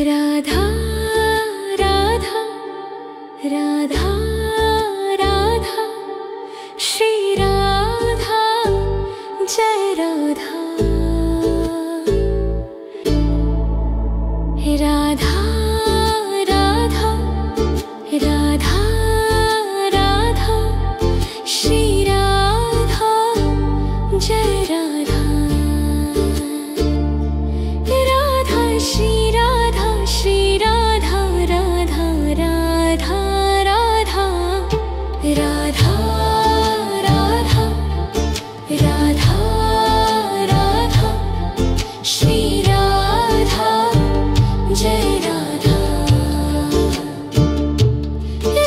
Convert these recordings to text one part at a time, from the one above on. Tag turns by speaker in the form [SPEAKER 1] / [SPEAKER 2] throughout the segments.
[SPEAKER 1] Radha Radha Radha Radha Shri Radha Jai Radha Radha Radha Radha Radha Shri Radha Jai Radha Radha Shri Radha Shri Radha Radha Radha Radha Radha Radha Radha Radha Shri Radha Jai Radha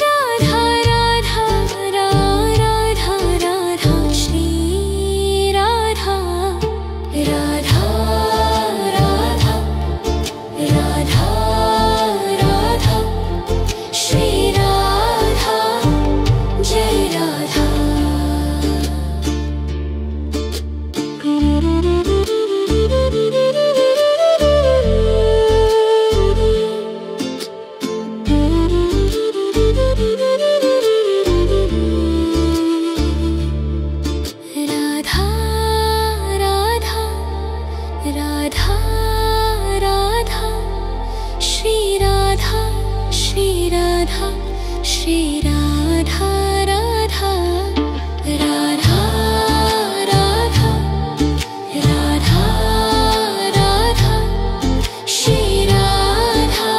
[SPEAKER 1] Radha Radha Radha Radha Shri Radha Radha Radha Radha Radha Shri Radha Jai Radha Radha Radha Shri Radha Shri Radha Shri Radha Radha Radha Radha Radha Radha Shri Radha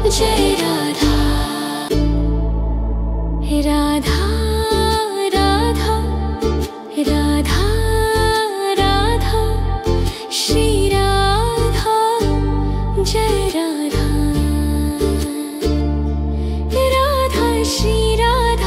[SPEAKER 1] Jai Radha Radha Radha Radha Radha Shri Radha Jai Radha Radha Shri Radha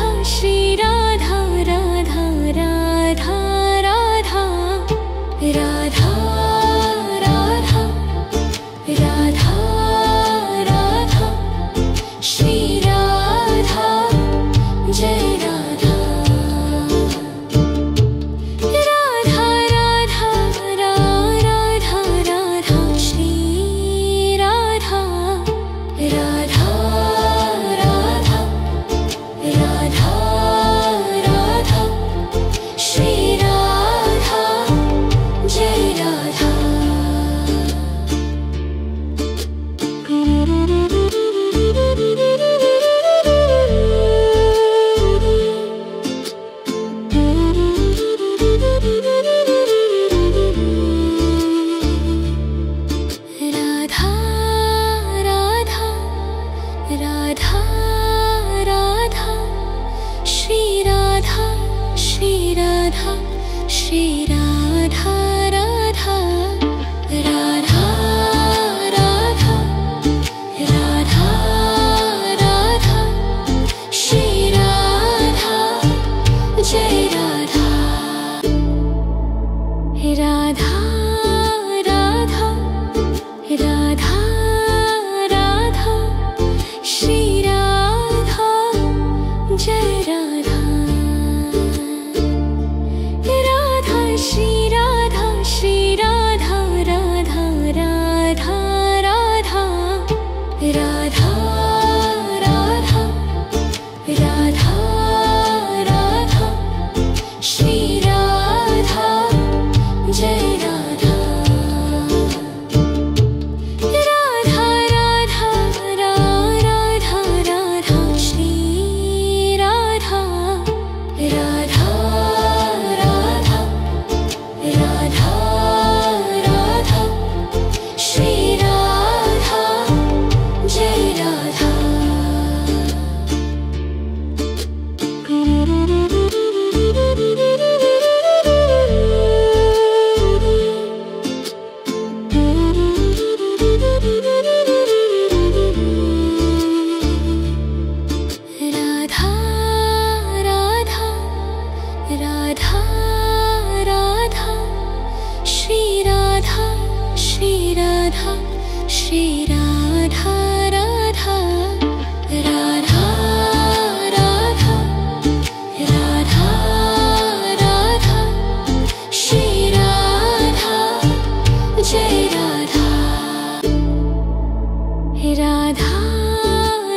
[SPEAKER 1] Radha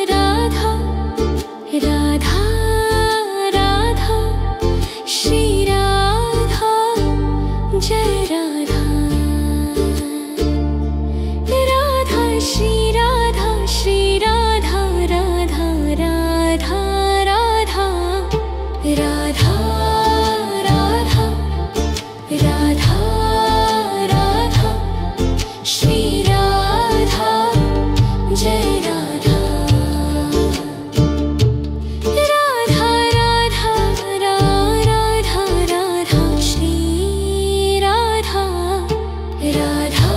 [SPEAKER 1] Radha Radha Radha Shri Radha Jai Radha Radha Shri Radha Radha Radha Radha Radha Radha Radha Radha Shri Radha Jai Radha Radha Radha Radha Radha Shri Radha Radha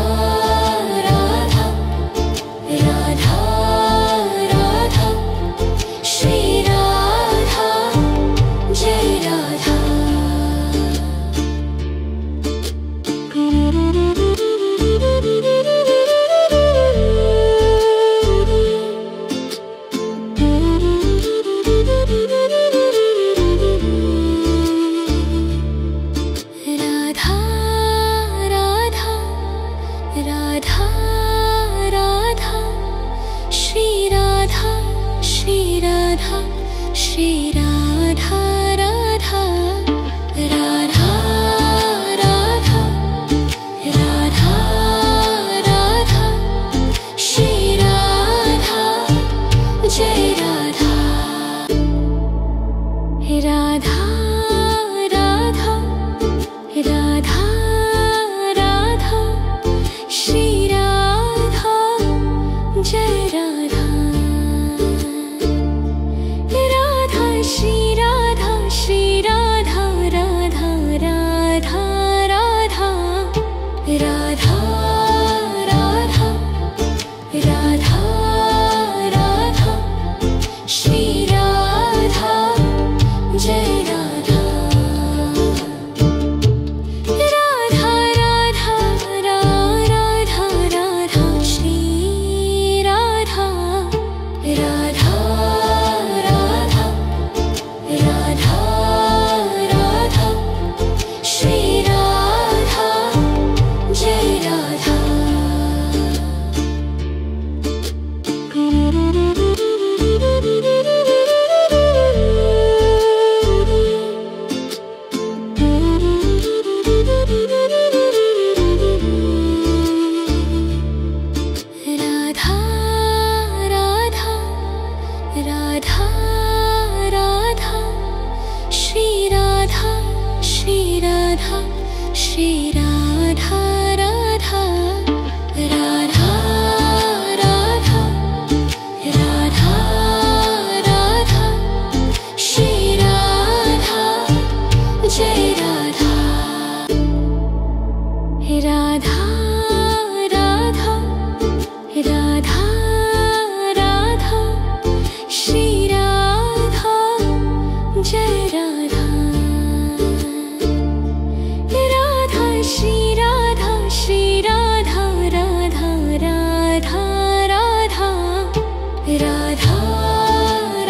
[SPEAKER 1] Radha Radha Radha Shri Radha Jai Radha Radha Radha Shri Radha Shri Radha Shri Radha Radha Radha Radha Radha Radha Shri Radha Jai Radha Radha Radha Radha Radha Shri Radha Jai Radha Radha Shri Radha Radha Radha Radha Radha Radha Radha Radha Shri Radha Jai Radha Radha Radha Radha Radha Shri Radha Radha Radha Radha Radha Shri Radha Jai Radha Radha Radha Radha Radha Shri Radha Radha Shri Radha Radha Radha Radha Radha Radha Shri Radha Jai Radha Radha Radha Radha Radha Shri Radha Jai Radha Radha Shri Radha Radha Radha Radha Radha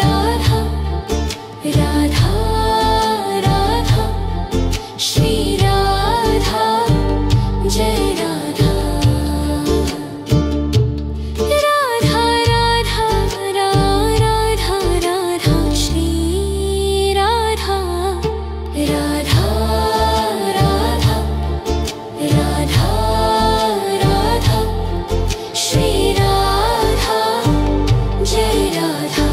[SPEAKER 1] Radha Radha Radha Shri Radha Jai Radha Radha Radha Radha Radha Shri Radha Radha Radha Radha Radha Shri Radha Jai Radha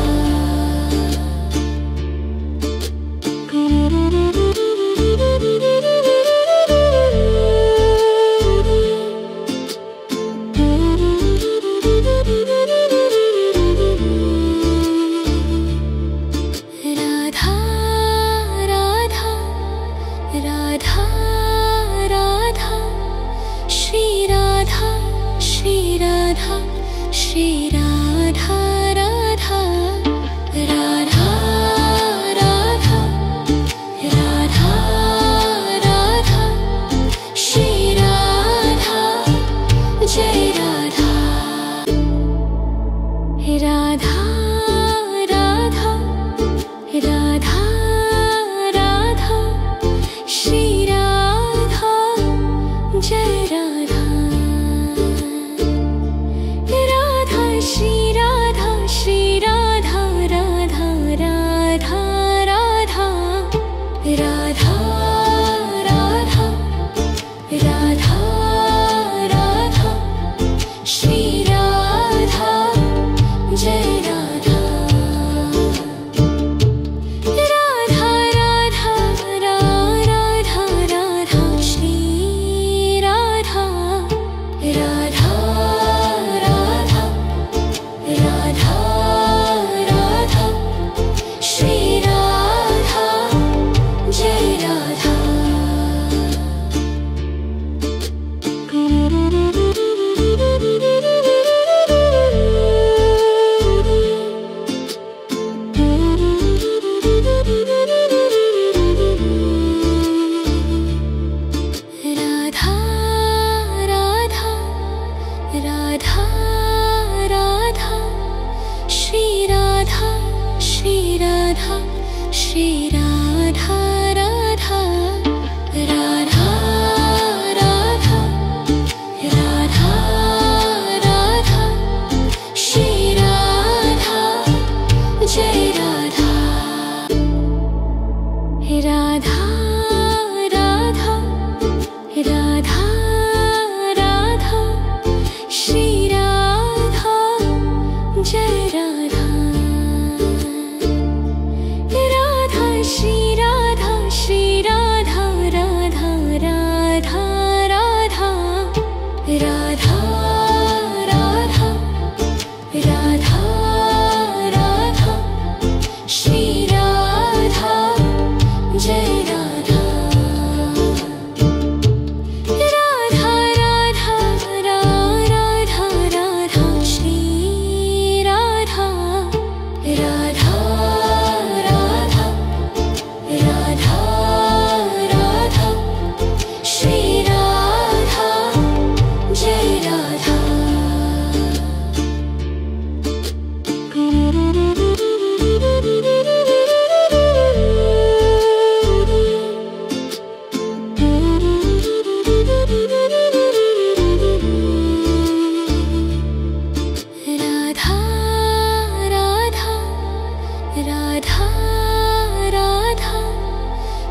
[SPEAKER 1] Radha Radha Radha Radha Shri Radha Radha Shri Radha Radha Radha Radha Radha Radha Shri Radha Jai Radha Radha Radha Radha Radha Shri Radha Jai Radha Radha Jai Radha Radha Shri Radha Shri Radha Radha Radha Radha Radha Radha Radha Radha Shri Radha Jai Radha Radha Radha Radha Radha Shri Radha Radha Radha Radha Radha Shri Radha Jai Radha Radha Radha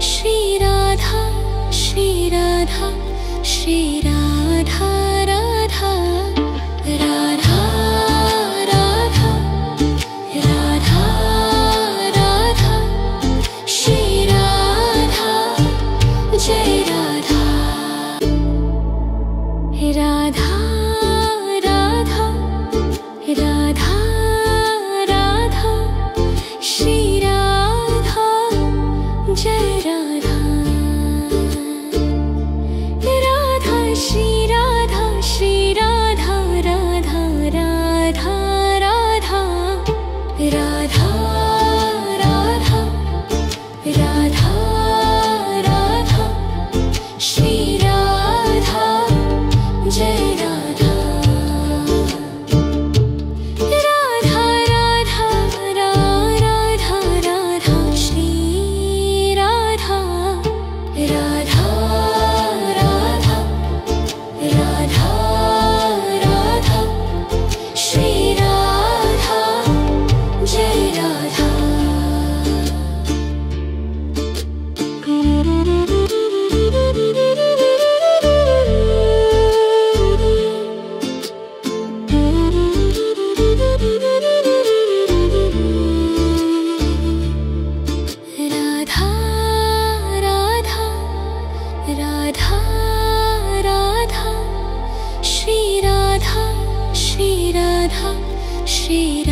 [SPEAKER 1] Shri Radha Shri Radha Shri Radha Radha Radha Radha Radha Radha Shri Radha Jai Radha Radha Radha Radha Radha Shri Radha Jai Radha Radha Shri Radha Shri Radha Radha Radha Radha Radha Radha Radha Radha Shri Radha Jai Radha Radha Radha Radha Radha Shri Radha Radha Radha Radha Radha Shri Radha Jai Radha Radha Radha Radha Radha Shri Radha Shri Radha Shri